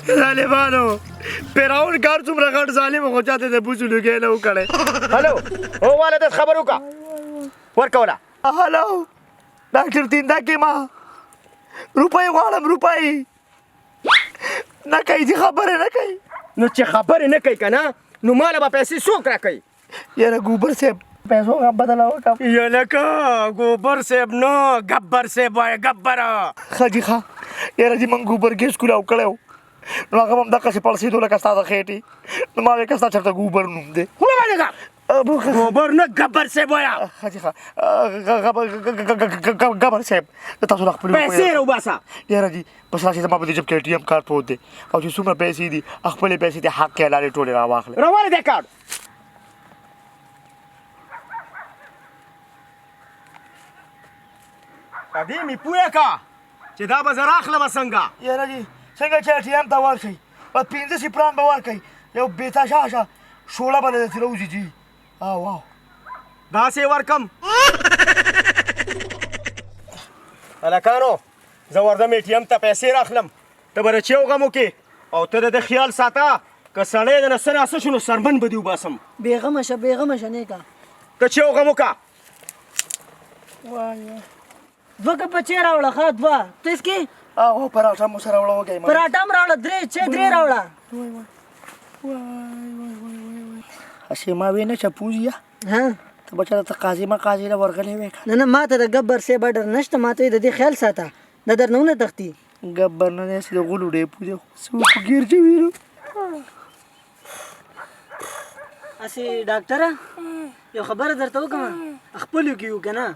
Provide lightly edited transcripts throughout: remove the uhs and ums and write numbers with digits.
ظالمانو پیراون کار څومره غټ ظالم خو چاته د بوسو لګی نه وکړی. هلو هو والده خبر وکړه ورکوله. هلو ډاکټر تیندا کې ما روپۍ غواړم روپۍ نه کوي چې خبرې نه کوي. نو چې خبرې نه کوي که نه نو ماله به پیسې څوک راکوي؟ یاره ګوبر صاحب پیسو غم بدله وکړم. یا لکه ګوبر صاحب نه ګبر صاحب وایه ګبره. ښه جي ښه یاره جي موږ ګوبر ګیس کولاو کړی و نو هغه به هم دقسې پړسېدو لکه ستا د خېټې نو ما ویې که ستا چېرته ګوبر نوم دی. خوله باندې کا ګوبر نه ګبر صاحب وایه. ښه جي ښه ګبر صاحب د تاسو نه خپلې پیسې راوباسه. یاره جي بس راشي زما په دې جب کې ATM کارت پروت دی او چې څومره پیسې دي خپلې پیسې دي حق کې حلالې ټولې راواخلې. راواله دې کارت په دې مې پوهه که چې دا به زه راخلمه څنګه. یاره جي څنګه چې ATM ته ورشئ په 15 سپران به ورکوئ یو بېتاشه شوله به درته راوځي جي. او داسې ورکم. هلکانو زه ورځم ATM ته پیسې راخلم ته به رچې وغم وکړې او ته د ده خیال ساته که سړی د نه څه ناسه شو نو سرمن به دې وباسم. بېغمه شه نیکه ته چې وغم وکړه. دوه کپه چای راوړه ښه دوه ته اسکې او پراټه مو سره وړه وکړئ. پراټه هم راوړه درې راوړه. هسې ما وې نه چپوزیه ته به چېرته قاضي له ورغلی وې که نه ما ته د ګبر صاحب ډر نشته ما ته د دې خیال ساته د درنه ونه تښتي. ګبر نه دی هسې د غولو ډېپو دی څوک ګیر چوي نو. هسې ډاکټره یو خبره درته وکړم خپلو کې یو که نه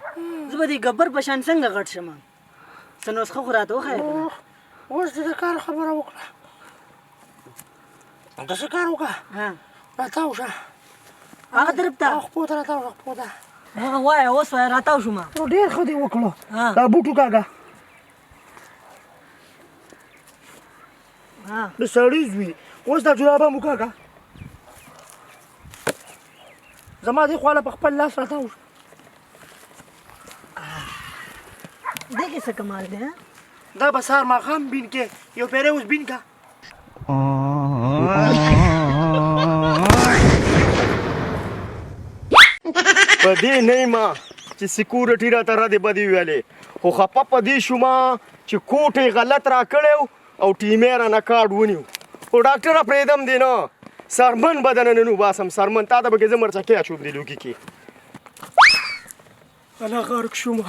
زه به دې ګبر په شان څنګه غټ شم څه نسخه خو راته وښیه. اوس دې د کار خبره وکړه داسې کار وکړه راتاو شه هغه طرف ته خپو ته راتاو شه خپو ته وایه اوس وایه راتاو شوم. نو ډېر ښه دې وکړو دا بوټ وکاږه د سړي زوی اوس دا جرابه هم وکاږه زما دې خواله په خپل لاس راتاو شه. دې کې څه کمال دی دا به سهار ماښام بین کې یو پیری اوس بین کا. په دې نه یمه چې سکورټي راته ردې بدې ویلې خو خفه په دې شومه چې کوټ یې غلط راکړی او ټیمې رانه کارډ ونیو خو ډاکټره پرېږدم دې نه سرمن به دننه نن وباسم سرمن تا ته به کې زه مرچکې اچوم دې لوګي کې. الله غرق شومه.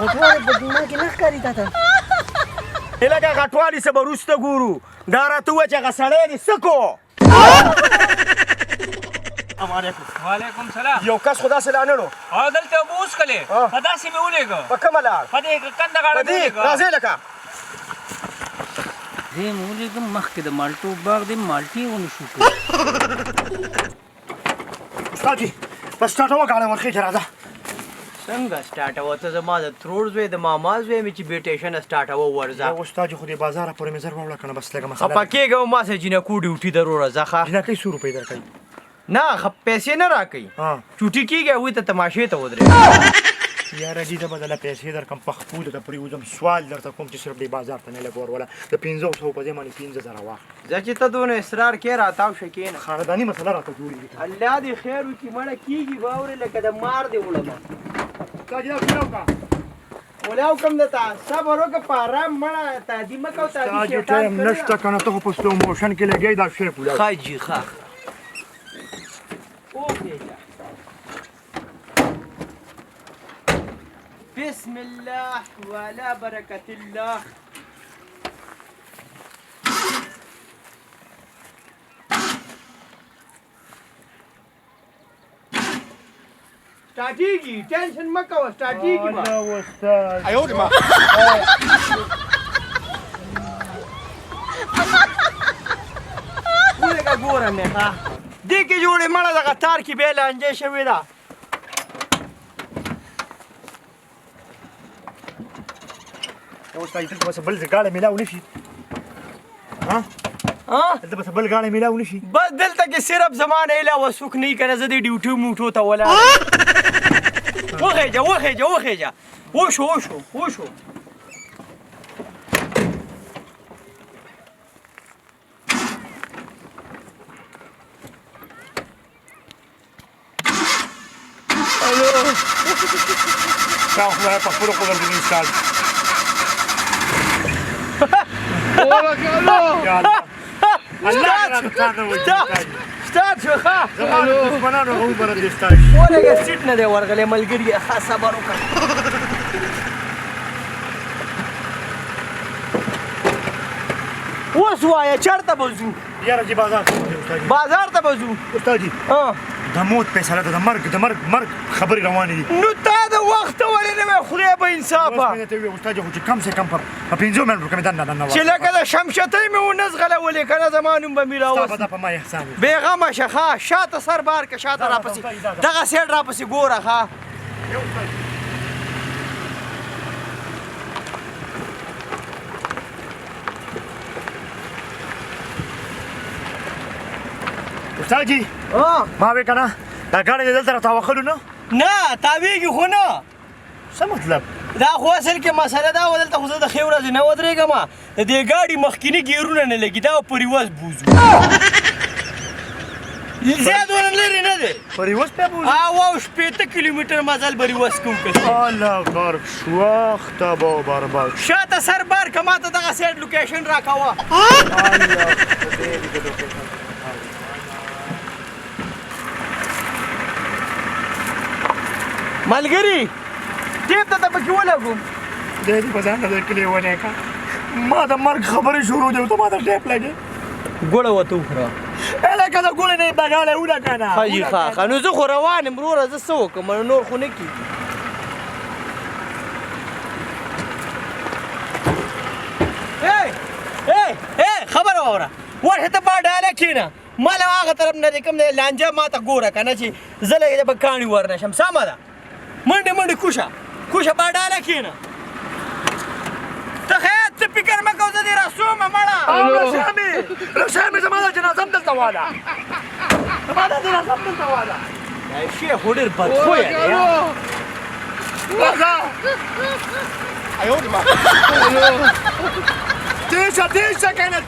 غټوالی په دماغ کې نه ښکاري تا ته لکه غټوالي څه به وروسته ګورو دا راته ووایه چې هغه سړی دې څه کو. السلام علیکم. وعلیکم سلام. یو کس خو داسې لا نړو او دلته اوبه وڅښلې په داسې مې ولېږه په کومه لار په دې کنده غاړه په دې راځئ لکه دې مې ولېږم مخکې د مالټو باغ دې مالټې ونه شو کړو. استاد جي بس سټارټ وکړه ورخې چې راځه. څنګه سټارټوه ته زما د ترور زوی د ماما زوی مې چې بیټیشن سټارټوه ورځه. استاد جي خو دې بازاره پورې مې زر وړه که نه بس لږه مسله خفه کېږه ما سه جینکو ډیوټي ضروره ځه ښه. جینکۍ څو روپۍ درکوي؟ نه پیسې نه راکوي چوټي کېږي هغوی ته تماشې ته ودرې. یاره جي زه به درله پیسې درکړم پخپو درته پرېوځم سوال درته کوم چې صرف دې بازار ته نه لږ وروله د 500 په ځای باندې 15,000 واخله. ځه چې ته دونه اصرار کې راتاو شه کښېنه. خانداني مسله راته جوړېږي. الله دې خیر وکړي مړه کېږي واورې لکه د مار دې وړمه. استاد جي دا کومه وکړه ولاو کم دته صبر وکړه په ارام مړه تادي مه کوه تادي استاد جي ټایم نشته که نه ته خو په سلو موشن کې لګیې دا شی پوله ښه جي ښه بسم الله وعلى بركة الله. سټارټېږي ټینشن مه کوه سټارټېږي به. استاد ولږه ګوره مې ښه دې کې جوړې مړه دغه تار کې بیا لانجه شوې ده. استاد دلته بس بل ځای ګاډی میلاو نه شي ها ها دلته بس بل غاړه میلاو نشي بس دلته کې صرف زمانه علاوه څوک نه کنه زه دې ډیوټي موټو ته ولا وخېجه وشو تا خو په خپل قدرت کې انسان يا الله الله راته وځي ستارت شو ښه زمانه دښمنانو هو بر دې ستای ولګه سیټ نه دی ورغلی ملګري ښه صبر وکړه اوس وایه چېرته به ځو یاره چې بازار ته ځو استاد بازار ته به ځو استاد جی د موت فیصله ده د مرګ خبرې روانې دي نو تا د وخته ولې نه وې خدای به انصافه اوس مې ته وی استاد خو چې کم سے کم په 15 منټو کې دنه چې لکه د شمشتۍ مې ونه زغلولې که نه زما نوم به مې راوست دا په ما احسان وي بېغمه شه ښه شاته سر بار که شاته راپسې دغه سیډ راپسې ګوره ښه استاد جی ما وی کنه دا ګاډی دلته راته وخلو نه نه تاویږي خو نه څه مطلب دا خو اصل کې مسله دا و دلته خو زه د ښې ورځې نه ودرېږم د دې ګاډي مخکیني ګیرونه نه لګي دا په ریوز بوځو زیات ونه لرې نه دی په ریوس په بوز او 80 کیلومتر مزل به ریوز کوم که الله غرق شو خطبه برباد شاته سر بار که ما ته دغه سیډ لوکیشن راکوه ملګري ټیپ ته پکې ولګوم دې دې په ځان د کلی ونه کا ما د مرګ خبرې شروع دی ته ما ته ټیپ لګي ګوړه وته وخوره الکه دا ګوله نه بغاله ولا کنه هاي ښه نو زه خو روان یم وروره زه څه وکړم نور خو نه کېږي خبره واوره ورشه ته په ډاله کښېنه ما له هغه طرف نه چې کوم دی لانجه ما ته ګوره که نه چې زه لږ به کاڼي ورنه شم سمه ده منډې کوشه په ډاله کښېنه ته خیر څه فکر مه کوه زه دې رسومه مړه رشامي زما د جنازه هم دلته واله زما د جنازه هم دلته واله دا شیخ خو ډېر بدخویه دی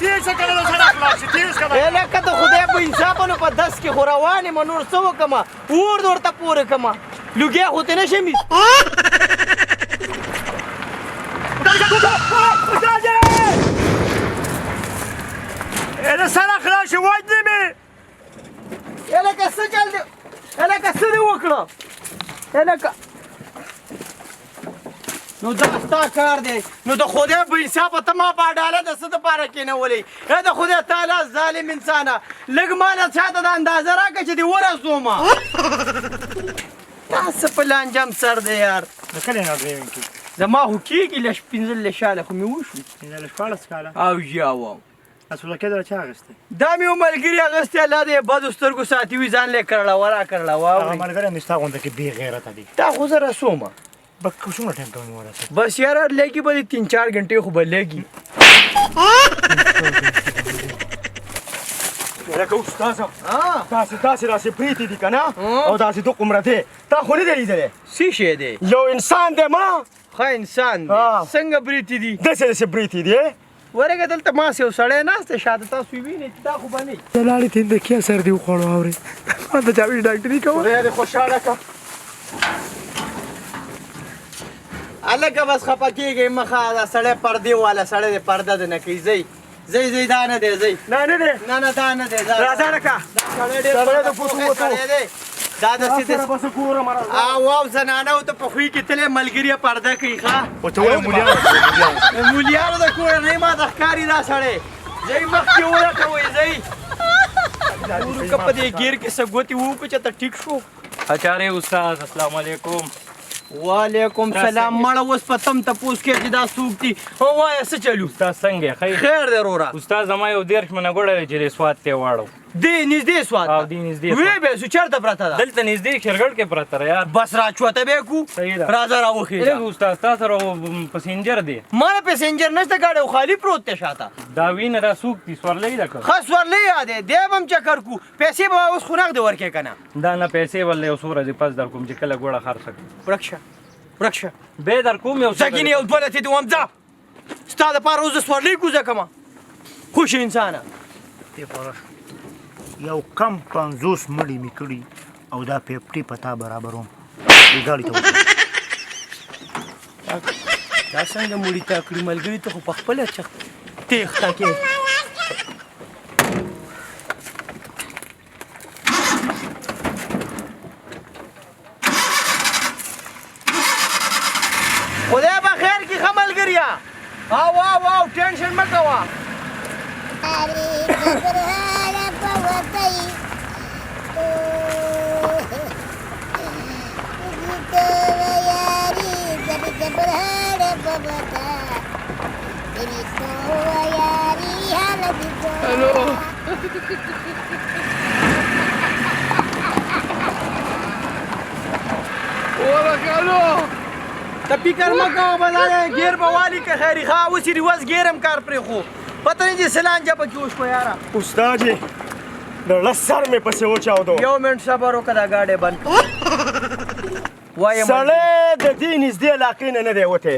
تیشه کنه د سړک لاړ شي تیز کنه لکه د خدای په انصافه نو په دس کې خو روان یم نور څه وکړمه اور ورته پورې کړمه لوګیا خو ترې نه شم د سړک لاړ شي وجنې مې لکه څه چل دی لکه څه دې وکړه لکه نو دا ستا کار دی نو د خدای په انصافه ته ما په ډاله د څه دپاره کېنولې د خدای تعالی ظالم انسانه لږ ماله چاته د اندازه راکړه چې دې ورسومه دا څه په لانجم سر دی یار د کلي نه ډریوینګ کې زما خو کېږي لږ 15 شاله خو مې وشو لږ 14 کاله او یا واو اصله کې دا چا اغسته دا مې یو ملګري اغوستی الله دې بدو سترګو ساتي وي ځان لې کړله هغه واورئ ملګری مې ستا غونډه کې بې غیرته دی دا خو زه رسومه بس څومره ټایم ته مې ورسېد بس یاره لګي به دې 3-4 غنټې خو به لګي لکه استاده داسې راسې پریتې دي که نه او داسې دوه عمره دی تا خو نه دی لیدلی څه شی دی یو انسان دی ما ښه انسان دی څنګه بریتې دي داسې پریتې دي ورګه دلته ماس یو سړی ناست دی شاته تاسو یې وینئ چې دا خو به نه وي د لاړې تینده کیا سر دی وخوړو اورې ما د جاوید ډاکټري کوه خدای دې خوشحاله کړه هلکه بس خفه کېږئ مخه دا سړی پردې والا سړی دی پرده دې نه کوي ځئ دا نه دی ځئ نه دی نه دا نه دی راځه لکه سړی ډېر سړی دی دا داسې سره بس ګورم او زنانو ته په خوی کې تلې ملګري پرده کوي ښه ورته وایه مولیانو د کورنۍ ما ته ښکاري دا سړی ځئ مخکې ولټوئ ځئ وروکه په دې ګیر کې څه ګوتې وکړو چې ته ټیک شو اچارې استاد السلام علیکم وعلیکم سلام مړه اوس په تم تپوس کې چې دا څوک دي ووایه څه چلو استاد څنګه خیر خیر دی وروره استاد زما یو 10 منه ګوړه چې د سواد ته واړو دې نږدې سوات او دې نږدې وی به سو چېرته پرته ده دلته نږدې خیرګړ کې پرته ده یار بس راچوته به کو صحیح ده راځه راوخېږه استاد تاسو سره پسنجر دی ما نه پسنجر نشته ګاډی خو خالي پروت دی شاته دا وینه را سوق دي سورلې ده که خاص ورلې یادې دی به هم چکر کو پیسې به اوس خو نغدې ورکې که نه دا نه پیسې ولې یو څو ورځې پس در کوم چې کله ګوړه خرڅه کړم ورک شه بیا در کوم یو څه سګینې یو دوه لتې دې وم ځه ستا دپاره اوس د سورلۍ کوزه کړمه خوش انسانه یو کم 50 مړي مې کړي او دا 50 پتا برابروم دې ګاډي ته وځه. دا څنګه مړي تا کړي ملګري ته خو په خپله تېښته کې خدای به خیر کړي ښه ملګريه او ټینشن مه کوه ته فکر مه کوه به دا ګیر به والي که خیري ښه اوس یې رواز ګیر هم کار پرېښو پته نه چې سلانجه پکې وشوه یاره استاد جی د لس سر مې پسې وچاودو یو منټ صبر وکړه دا ګاډی بند وایم سړی د دې نږدې علاقې نه دی وتی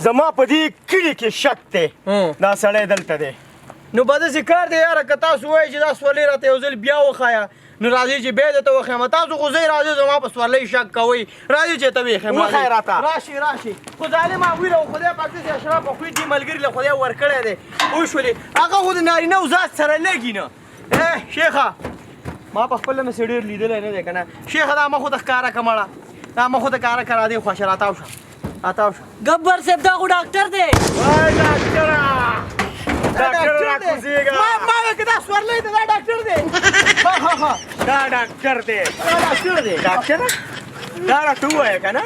زما په دې کلي کې شک دی دا سړی دلته دی نو به داسې کار دی یاره که تاسو وایئ چې دا سورلۍ راته یو ځل بیا وښایه نو راځئ چې بیا درته وښیم تاسو خو ځئ راځئ زما په سورلۍ شک کوئ راځئ چې ته وښیم وښایه راته راشي خو ظالمه ویره خدای پاک داسې اشراف خوی دې ملګري له خدای ورکړی دی پوه شولې هغه خو د نارینهو ذات سره لګي نه شیخه ما په خپله مې ډېر لیدلی نه دی که نه شیخه دا مخ ته ښکاره که مړه دا مخ ته کاره که راځې خوښه راتاو شه گبر صاحب دا خو ډاکټر دی وای ډاکټره ډاکټر راکوزېږه ما وې که دا سورلۍ دی دا ډاکټر دی دا ډاکټر دی ډاکټر دا راته ووایه که نه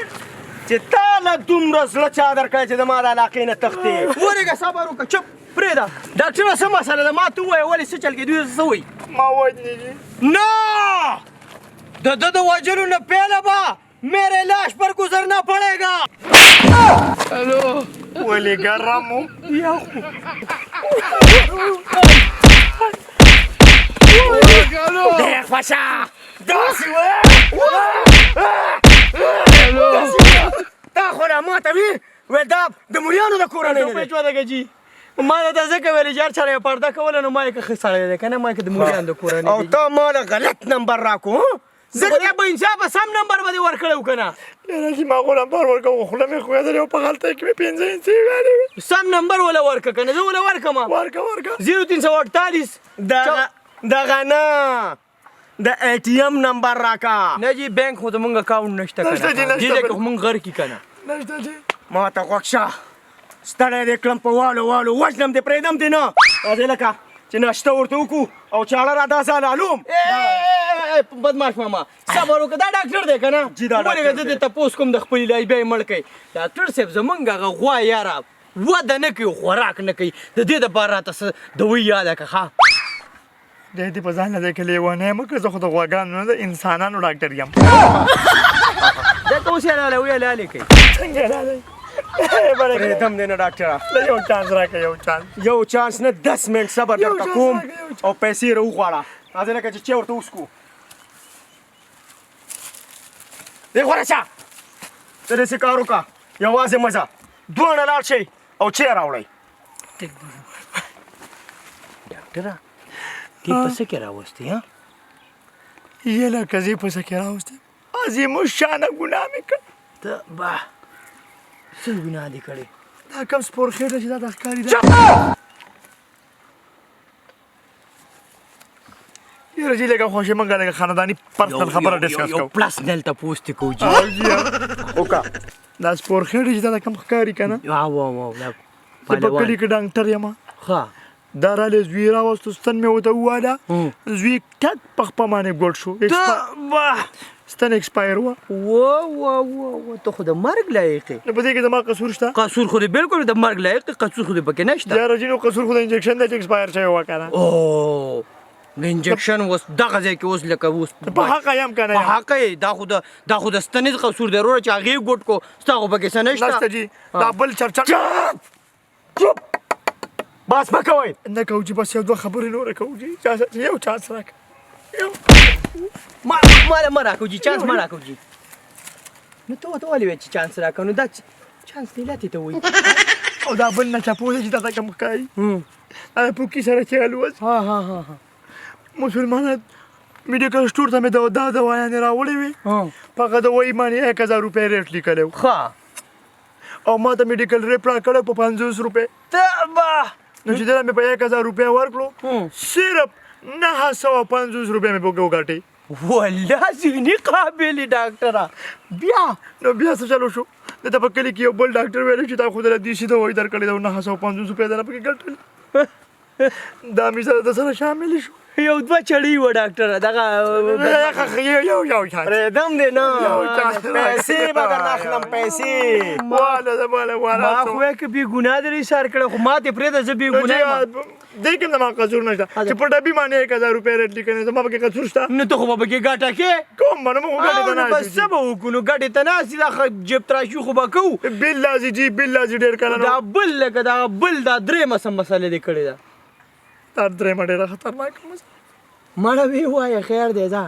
چې تا له دومره زړه چا درکړی چې زما د علاقې نه تښتې ولېږه صبر وکړه چپ پرېږده ډاکټره څه مسله ده ما ته ووایه ولې څه چل کې دوی څه وایي ما وجنېږي نه د ده د وژلو نه پهله به میرے لاش پر گزرنا پڑے گا ولې ګرم و ډېر خوښه داسې تا خو را ماته وي ویل دا د مریانو د کورنۍ نه دی جی ما ته ځکه ویلې چې هر چا یې پرده کوله نو ما یې که ښه سړی دی که نه ما یې که د مریانو د کورنۍ او تا ما له غلط نمبر راکو زه به انصافه سم نمبر به دې ورکړی و که نه چې ما خو نمبر ورکوم خوله مې خوېدلې او په غلطۍ کې مې 5 انچې ویلې وې. سم نمبر وله ورکه که نه زه وله ورکم ورکه 0348 دغه نه د ATM نمبر راکا نه جی بینک خو زمونږ اکاونټ نشته که نشته جي، نه نشته دې ځای کې بل. خو مونږ غر کي که نه نشته چې ما ته غوږ شه ستړی دې کړم په والو وژنم دې پرېږدم دې نه راځې لکه چې ناشته ورته وکړو او چاړه را داسې حلالوم بدماش ماما صبر وکړه دا ډاکټر دی که نه جي، دا ډاکټر ولې زه دې تپوس کوم د خپلې لای بیا یې مړ کوي ډاکټر صاحب زمونږ هغه غوا یاره وده نه کوي خوراک نه کوي د دې دپاره راته څه دوی یاده که ښه دې په ځان نه دی کې لیونی مه که زه خو د غواګانو نه د انسانانو ډاکټر یم. ځکه اوس یې لاله ویې لالې کوي څنګه راغی پرېږدم دې نه ډاکټره یو چانس راکړه یو چانس نه 10 منټ صبر یو درته چانس کوم راکړه، یو او پیسې یې راوغواړه راځې لکه چې چای ورته وڅکو دې غوره شه ته داسې کار وکړه یوازې مه ځه دواړه لاړ شئ او چای راوړئ ډاکټره دې په څه کې راوستې ها یې لکه زه په څه کې راوستې عظیم الشانه ګناه مې کړ. ته با څه ګناه دې کړې دا کوم سپور خېټه چې دا د ښکاري ده یاره جي لږه خوښې مونږ لږه خانداني پرسنل خبره ډسکس یو کوو. پرسنل تپوس دې کوو جي وکړه دا سپور خېټه چې دا د کوم ښکاري که نه واو زه په کلي کې ډاکټر یم ښه دا رالی زوی راوستو ستن مې ورته وواله زوی ټک په خپه باندې ګوډ شو ستن ایکسپایر وه و ته خو د مرګ لایق یې نو په دې کې زما قصور شته قصور خو دې بالکل د مرګ لایق قصور خو دې پکې نشته یاره جي نو قصور خو د انجکشن دی چې ایکسپایر شوی وه که نه او د انجکشن اوس دغه ځای کې اوس لکه اوس په حقه یم که نه په حقه یې دا خو د ستنې قصور دی وروره چې هغې ګوټ کو ستا خو پکې څه نشته نشته جي دا بل چرچر چپ بس مه کوئ نه کوو چې بس یو دوه خبرې نورې کوو جي یو چانس راکړه یو مال مه راکړو جي چانس مه راکړو جي نو ته ولې وایې چې چانس راکړو نو دا چانس دی لاتې ته وایي او دا بل نه چاپو دی چې دا کوم ښکاري دا پوکي سره چل وځ ها ها ها ها مسلمانان میډیکل سٹور ته مې دا دوايانې راوړې وې په هغه دوايي باندې 1000 روپۍ ریټ لیکلی و ښه او ما ته میډیکل ریپ راکړی په 50 روپۍ تبا نو چې دله مې په 1000 روپۍ ورکړو صرف 950 روپۍ مې پکې وګټې والله ذهني قابل ډاکټره بیا نو بیا څه چلو شو د په کلي کې یو بل ډاکټر ویلی چې تا خو دله دیسي دوايي درکړې ده 950 روپۍ دله پکې ګټلې دا مې سره د سره شامل شو یو دوه چړې و ډاکټره دغه یو پرېږدم دی نه پیسې به درنه اخلم پیسې والا دا والا ما خو وایه که بې ګناه دې ایسار کړی خو ما دې پرېږده زه بې ګناه یم دې کې زما قصور نشته چې په ډبي باندې 1000 روپۍ ریټ لیکنې زما پکې قصور شته نو ته خو به پکې ګټه کې کوم منم خو ګټې ته نه بس څه به وکړو نو ګټې ته ناستې دا جیب تراشي خو به کوو بالله جی بالله جی ډېر کله دا بل لکه دا بل دا درېیمه څه مسله دې کړې ده دا درېیمه ډېره خطرناکه مسله مړه وی وایه خیر دی ځه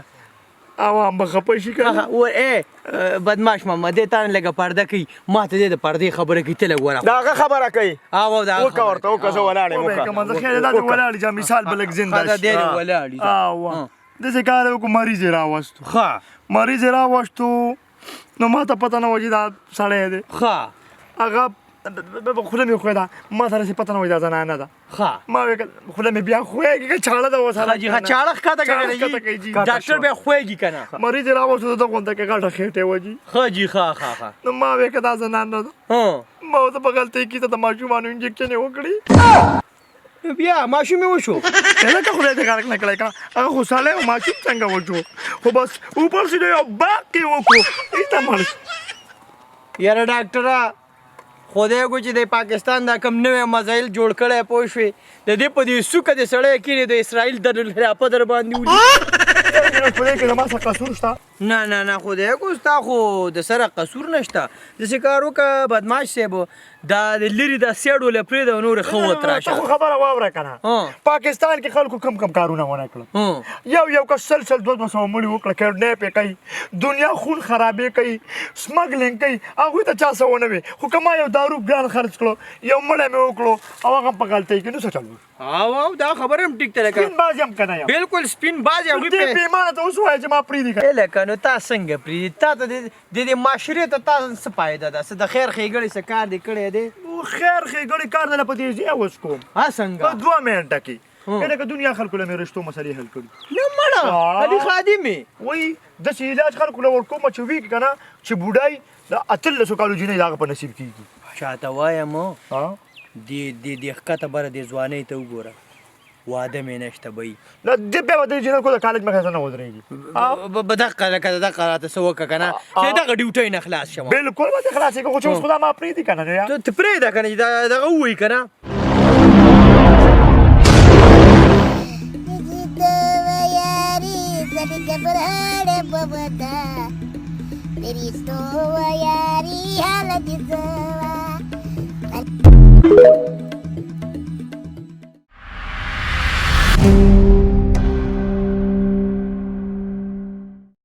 عوام به خفه شي که نه بدماش ماما دې تا نه لږه پرده کوي ما ته دې د پردې خبره کوي ته لږ ورغله د هغه خبره کوي او دا وکړه ورته وکړه زه ولاړ یم وبه که منځه خیال دا دې ولاړ چې مثال به لږ زنده دا شي دې ولاړې داسې کار وکړو مریض یې راوستو ښه مریض یې راوستو نو ما ته پته نه وه چې دا سړی دی ښه هغه خوله مې خوږه ده ما سره چې پته نه وه چې دا زنانه ده ښه ما ویل خوله مې بیا خوږېږي که چاړه ده ورسره جی چاړه ښکته چاړه کوي ښکته کوي جي ډاکټر بیا خوېږي که نه مریض یې راوستو د غونډه کې غټه خېټې وه جي ښه جي ښه ښه ښه نو ما ویل که دا زنانه ده ما ورته په غلطۍ کې ته د ماشومانو انجکشن یې وکړي بیا ماشوم یې وشو لکه خدای دې غرق نه کړی که هغه خو سالی او ماشوم څنګه وشو خو بس اوپر سې یو باغ کې وکړو ایسته مړ شو یاره ډاکټره خدای کو چې د پاکستان دا کم نوی مزایل جوړ کړی پوه شوې د دې په دې سوکه د سړی کینې د اسرائیل د حراپه در باندې ولي په دې کې زما څه قصور شته نه نه نه خدای کو ستا خو د سره قصور نشته داسې کار وکړه بدماش صاحب دا د لرې دا سیاړو له پرېږده نور ښه وت ته راشه خو خبره واوره که نه پاکستان کې خلکو کم کارونه ونه کړل یو کس سل 200 مړي وکړه کډنیپ یې کوي دنیا خون خرابې کوي سمګلینګ کوي هغوی ته چا څه ونه وي خو که ما یو دارو ګران خرڅ کړو یو مړی مې وکړو او هغه په غلطۍ کې نو څه چل او دا خبره هم ټیک ته لکه سپین باز یم که نه یم بالکل سپین باز هغوی دې پیمانه ته اوس ووایه چې ما پرېږدي که لکه نو تا څنګه پرېږدي تا ته د دې معاشرې ته تا څه فایده ده څه د خیر ښېګړې څه کار دې کړی دی خیر ښېګړې کار دله په دې ځای اوس کوم ها څنګه په 2 منټه کې لکه دنیا خلکو له مې رشتو مسلې حل کړي نه مړه علي خادمې وایي داسې علاج خلکو له ورکوم چې وي که نه چې بوډای د 18 کالو جینۍ د هغه په نصیب کېږي چاته وایم دې ښکته بره دې ځوانۍ ته وګوره واده مې نشته بی نه دې بیا به دې جینۍ کو د کالج مخې ته نه ودرېږي دغه لکه دغه راته څه وکړه که نه چې دغه ډیوټۍ نه خلاص شم بالکل به دې خلاصېږي خو چې اوس خدا ما پرېږدي که نه ته پرېږده که نه چې دغه ووایي که نه मेरी तो यारी हालत